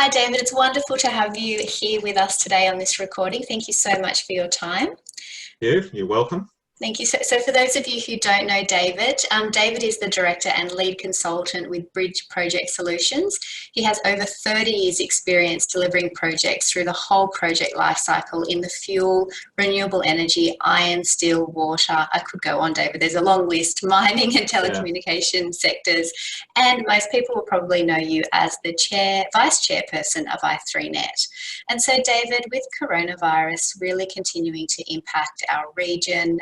Hi, David. It's wonderful to have you here with us today on this recording. Thank you so much for your time. You're welcome. Thank you. So for those of you who don't know David, David is the director and lead consultant with Bridge Project Solutions. He has over 30 years experience delivering projects through the whole project lifecycle in the fuel, renewable energy, iron, steel, water. I could go on, David. There's a long list, mining and telecommunication sectors. And most people will probably know you as the vice chairperson of i3Net. And so, David, with coronavirus really continuing to impact our region,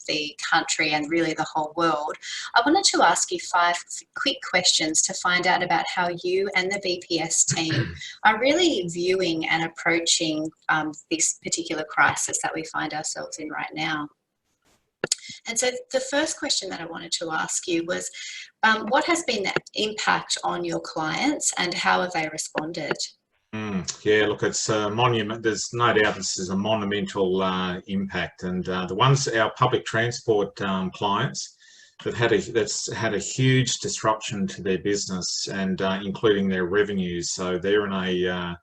the country and really the whole world, I wanted to ask you 5 quick questions to find out about how you and the BPS team are really viewing and approaching this particular crisis that we find ourselves in right now. And so the first question that I wanted to ask you was, what has been the impact on your clients and how have they responded? Yeah, look, it's a monument. There's no doubt this is a monumental impact, and our public transport clients that's had a huge disruption to their business and including their revenues. So they're in a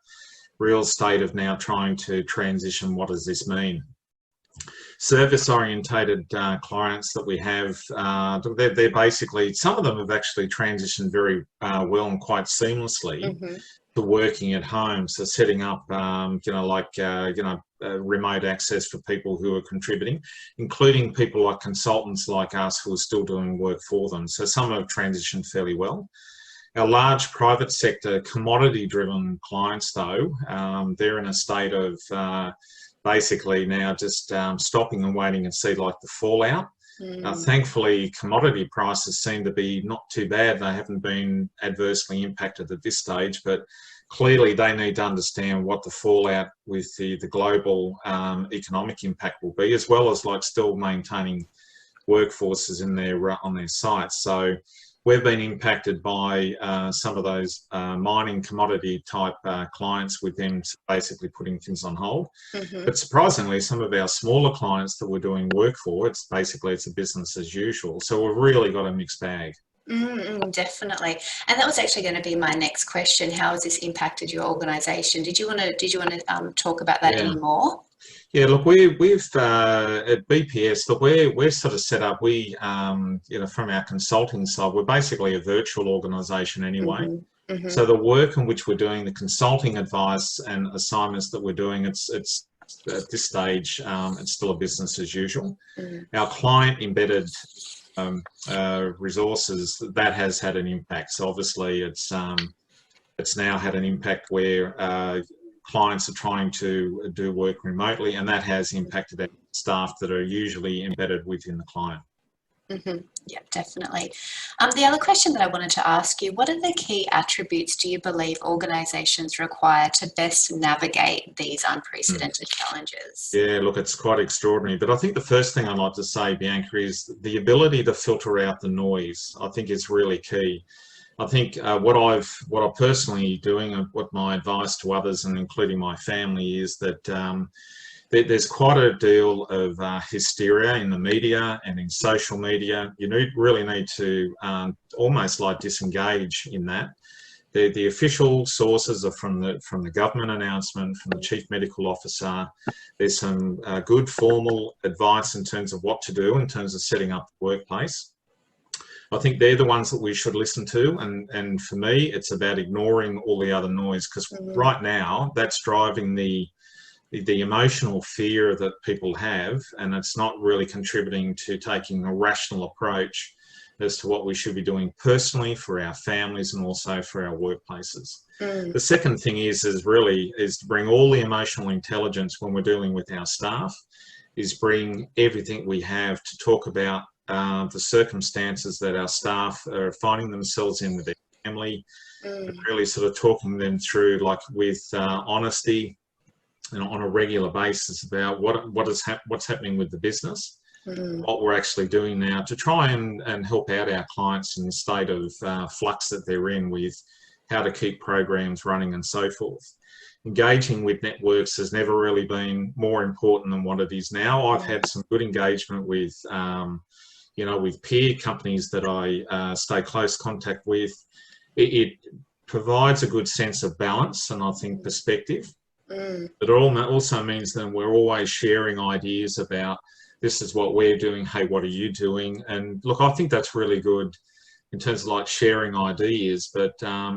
real state of now trying to transition. What does this mean? Service-orientated clients that we have, they're basically, some of them have actually transitioned very well and quite seamlessly to working at home. So setting up, remote access for people who are contributing, including people like consultants like us who are still doing work for them. So some have transitioned fairly well. Our large private sector commodity-driven clients, though, they're in a state of basically now just stopping and waiting and see like the fallout. Thankfully, commodity prices seem to be not too bad. They haven't been adversely impacted at this stage, but clearly they need to understand what the fallout with the global economic impact will be, as well as like still maintaining workforces in on their sites. So we've been impacted by some of those mining commodity type clients, with them basically putting things on hold. But surprisingly, some of our smaller clients that we're doing work for, it's a business as usual. So we've really got a mixed bag. Definitely. And that was actually going to be my next question. How has this impacted your organisation? Did you want to talk about that anymore? Yeah, look, we've at BPS, look, we're sort of set up. We, from our consulting side, we're basically a virtual organisation anyway. So the work in which we're doing, the consulting advice and assignments that we're doing, it's at this stage, it's still a business as usual. Our client embedded resources, that has had an impact. So obviously, it's now had an impact where clients are trying to do work remotely, and that has impacted our staff that are usually embedded within the client. Yeah, definitely. The other question that I wanted to ask you, what are the key attributes do you believe organisations require to best navigate these unprecedented challenges? Yeah, look, it's quite extraordinary. But I think the first thing I'd like to say, Bianca, is the ability to filter out the noise, I think, is really key. I think what I'm personally doing, and what my advice to others, and including my family, is that there's quite a deal of hysteria in the media and in social media. You really need to almost like disengage in that. The official sources are from the government announcement, from the Chief Medical Officer. There's some good formal advice in terms of what to do in terms of setting up the workplace. I think they're the ones that we should listen to, and for me, it's about ignoring all the other noise, because right now that's driving the emotional fear that people have, and it's not really contributing to taking a rational approach as to what we should be doing personally for our families and also for our workplaces. The second thing is to bring all the emotional intelligence when we're dealing with our staff, is bring everything we have to talk about the circumstances that our staff are finding themselves in with their family, and really sort of talking them through, like with honesty, on a regular basis, about what's happening with the business, what we're actually doing now to try and help out our clients in the state of flux that they're in, with how to keep programs running and so forth. Engaging with networks has never really been more important than what it is now. I've had some good engagement with with peer companies that I stay close contact with. It provides a good sense of balance and I think perspective. Mm. But it also means that we're always sharing ideas about this is what we're doing, hey, what are you doing? And look, I think that's really good in terms of like sharing ideas, but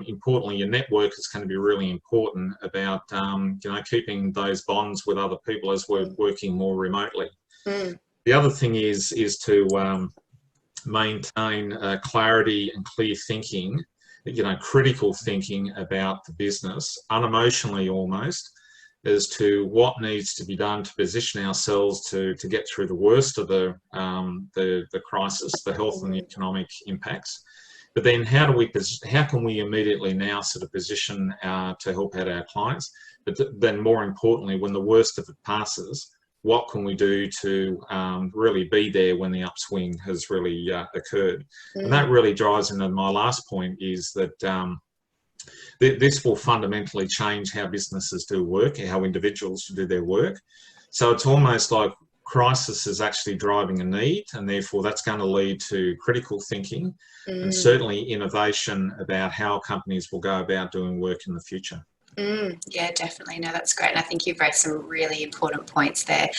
importantly, your network is going to be really important about, keeping those bonds with other people as we're working more remotely. Mm. The other thing is to maintain clarity and clear thinking, critical thinking about the business, unemotionally almost, as to what needs to be done to position ourselves to get through the worst of the crisis, the health and the economic impacts. But then how can we immediately now sort of position to help out our clients? But then more importantly, when the worst of it passes, what can we do to really be there when the upswing has really occurred? And that really drives into my last point, is that this will fundamentally change how businesses do work, how individuals do their work. So it's almost like crisis is actually driving a need, and therefore that's going to lead to critical thinking and certainly innovation about how companies will go about doing work in the future. Yeah, definitely. No, that's great. And I think you've raised some really important points there.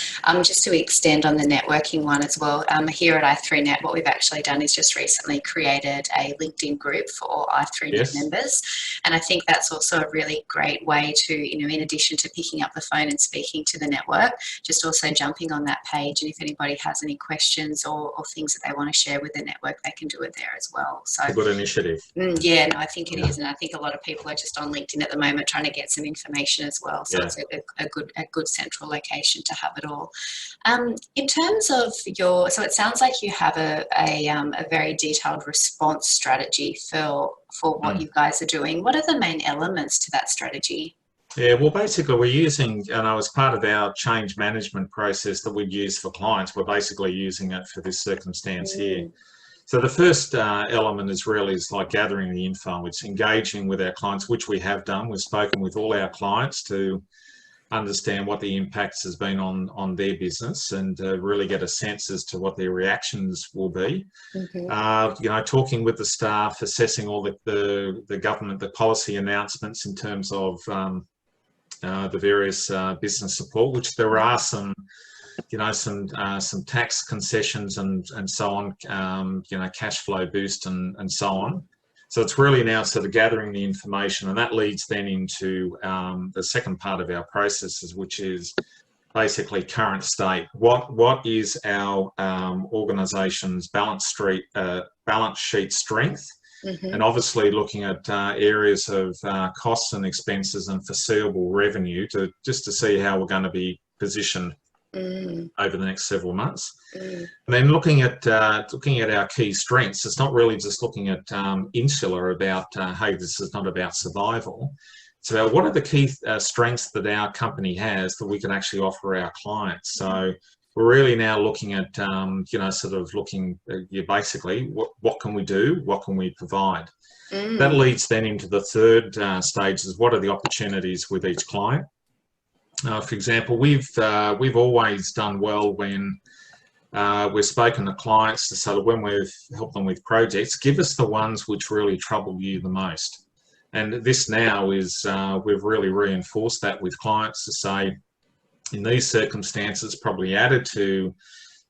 Just to extend on the networking one as well, here at i3Net, what we've actually done is just recently created a LinkedIn group for all i3Net members. And I think that's also a really great way to, in addition to picking up the phone and speaking to the network, just also jumping on that page. And if anybody has any questions or things that they want to share with the network, they can do it there as well. So it's a good initiative. Yeah, no, I think it is. And I think a lot of people are just on LinkedIn at the moment trying to get some information as well. So it's a good central location to have it all. In terms of so it sounds like you have a very detailed response strategy for what you guys are doing. What are the main elements to that strategy? Yeah, well, basically we're using, as part of our change management process that we'd use for clients, we're basically using it for this circumstance here. So the first element is like gathering the info. It's engaging with our clients, which we have done. We've spoken with all our clients to understand what the impacts has been on their business and really get a sense as to what their reactions will be. Talking with the staff, assessing all the government, the policy announcements in terms of the various business support, which there are some tax concessions and so on, cash flow boost and so on. So it's really now sort of gathering the information, and that leads then into the second part of our processes, which is basically current state. What is our organisation's balance sheet strength? And obviously looking at areas of costs and expenses and foreseeable revenue just to see how we're going to be positioned over the next several months. And then looking at our key strengths. It's not really just looking at insular about, hey, this is not about survival. It's about what are the key strengths that our company has that we can actually offer our clients. So we're really now looking at, basically what can we do? What can we provide? That leads then into the third stage, is what are the opportunities with each client? For example, we've always done well when we've spoken to clients to say that when we've helped them with projects, give us the ones which really trouble you the most. And this now is, we've really reinforced that with clients to say, in these circumstances, probably added to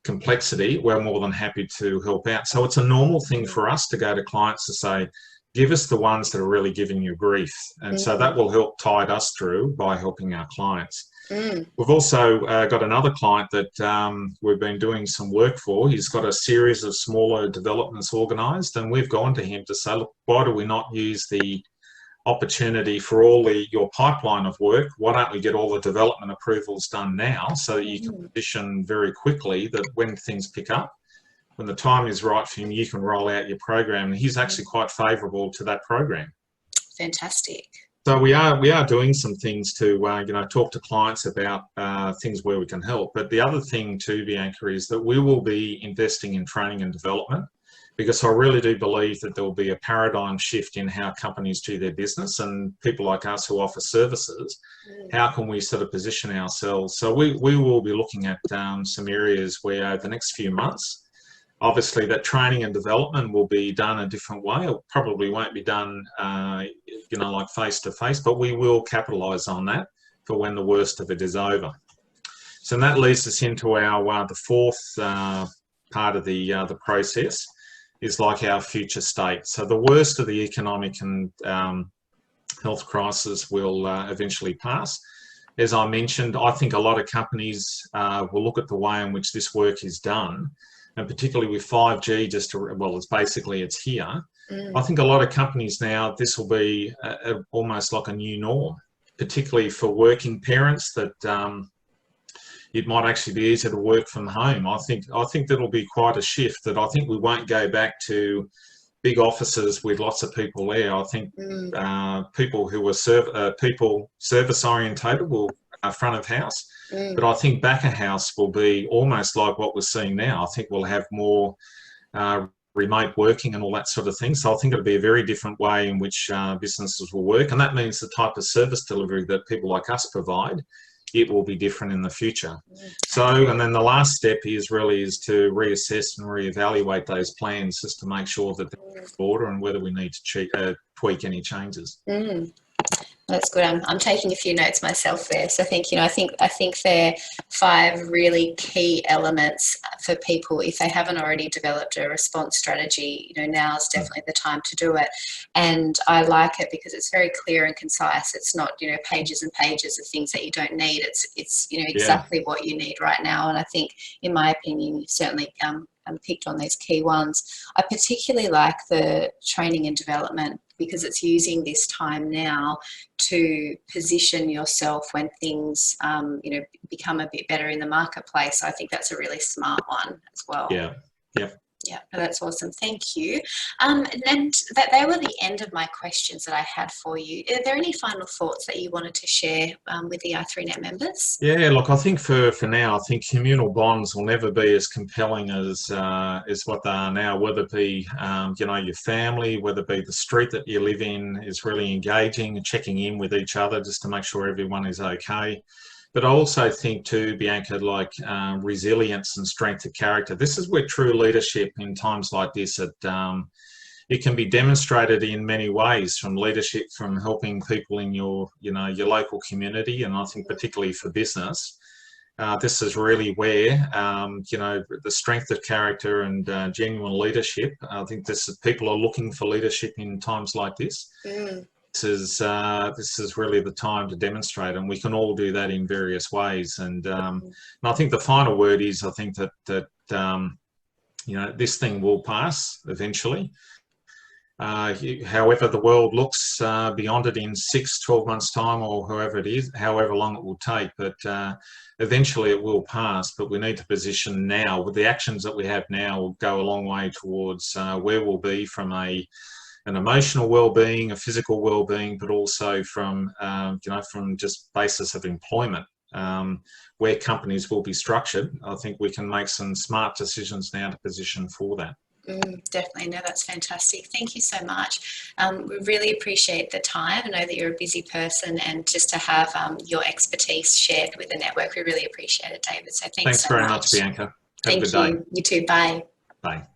complexity, we're more than happy to help out. So it's a normal thing for us to go to clients to say, give us the ones that are really giving you grief. And so that will help tide us through by helping our clients. We've also got another client that we've been doing some work for. He's got a series of smaller developments organised, and we've gone to him to say, look, why do we not use the opportunity for your pipeline of work? Why don't we get all the development approvals done now so that you can position very quickly that when things pick up, when the time is right for him, you can roll out your program. And he's actually quite favourable to that program. Fantastic. So we are doing some things to talk to clients about things where we can help. But the other thing too, Bianca, is that we will be investing in training and development, because I really do believe that there will be a paradigm shift in how companies do their business, and people like us who offer services, how can we sort of position ourselves? So we will be looking at some areas where over the next few months, Obviously, that training and development will be done a different way. It probably won't be done, like face to face, but we will capitalise on that for when the worst of it is over. So that leads us into our the fourth part of the process, is like our future state. So the worst of the economic and health crisis will eventually pass. As I mentioned, I think a lot of companies will look at the way in which this work is done, and particularly with 5G, it's here. I think a lot of companies now, this will be almost like a new norm, particularly for working parents, that it might actually be easier to work from home. I think that'll be quite a shift, that I think we won't go back to big offices with lots of people there. I think people who are people service orientated will front of house, but I think back of house will be almost like what we're seeing now. I think we'll have more remote working and all that sort of thing. So I think it'll be a very different way in which businesses will work, and that means the type of service delivery that people like us provide, it will be different in the future. So, and then the last step is to reassess and reevaluate those plans, just to make sure that they're in order and whether we need to tweak any changes. That's good. I'm taking a few notes myself there. So I think there are 5 really key elements for people. If they haven't already developed a response strategy, now is definitely the time to do it. And I like it because it's very clear and concise. It's not, pages and pages of things that you don't need. It's exactly what you need right now. And I think, in my opinion, you've certainly picked on those key ones. I particularly like the training and development, because it's using this time now to position yourself when things, become a bit better in the marketplace. So I think that's a really smart one as well. Yeah. Yeah, that's awesome. Thank you. And they were the end of my questions that I had for you. Are there any final thoughts that you wanted to share with the i3Net members? Yeah, look, I think for now, I think communal bonds will never be as compelling as what they are now, whether it be, your family, whether it be the street that you live in is really engaging and checking in with each other just to make sure everyone is okay. But I also think too, Bianca, like resilience and strength of character. This is where true leadership in times like this, it can be demonstrated in many ways, from leadership, from helping people in your local community, and I think particularly for business. This is really where, the strength of character and genuine leadership. I think people are looking for leadership in times like this. This is really the time to demonstrate, and we can all do that in various ways. And I think the final word is, I think that this thing will pass eventually. However the world looks beyond it in 6-12 months time, or however long it will take, but eventually it will pass. But we need to position now, with the actions that we have now will go a long way towards where we'll be from an emotional well-being, a physical well-being, but also from just basis of employment, where companies will be structured. I think we can make some smart decisions now to position for that. Definitely. No, that's fantastic. Thank you so much. We really appreciate the time. I know that you're a busy person, and just to have your expertise shared with the network, we really appreciate it, David. So thanks so very much, Bianca. Have Thank a good day. You too. Bye. Bye.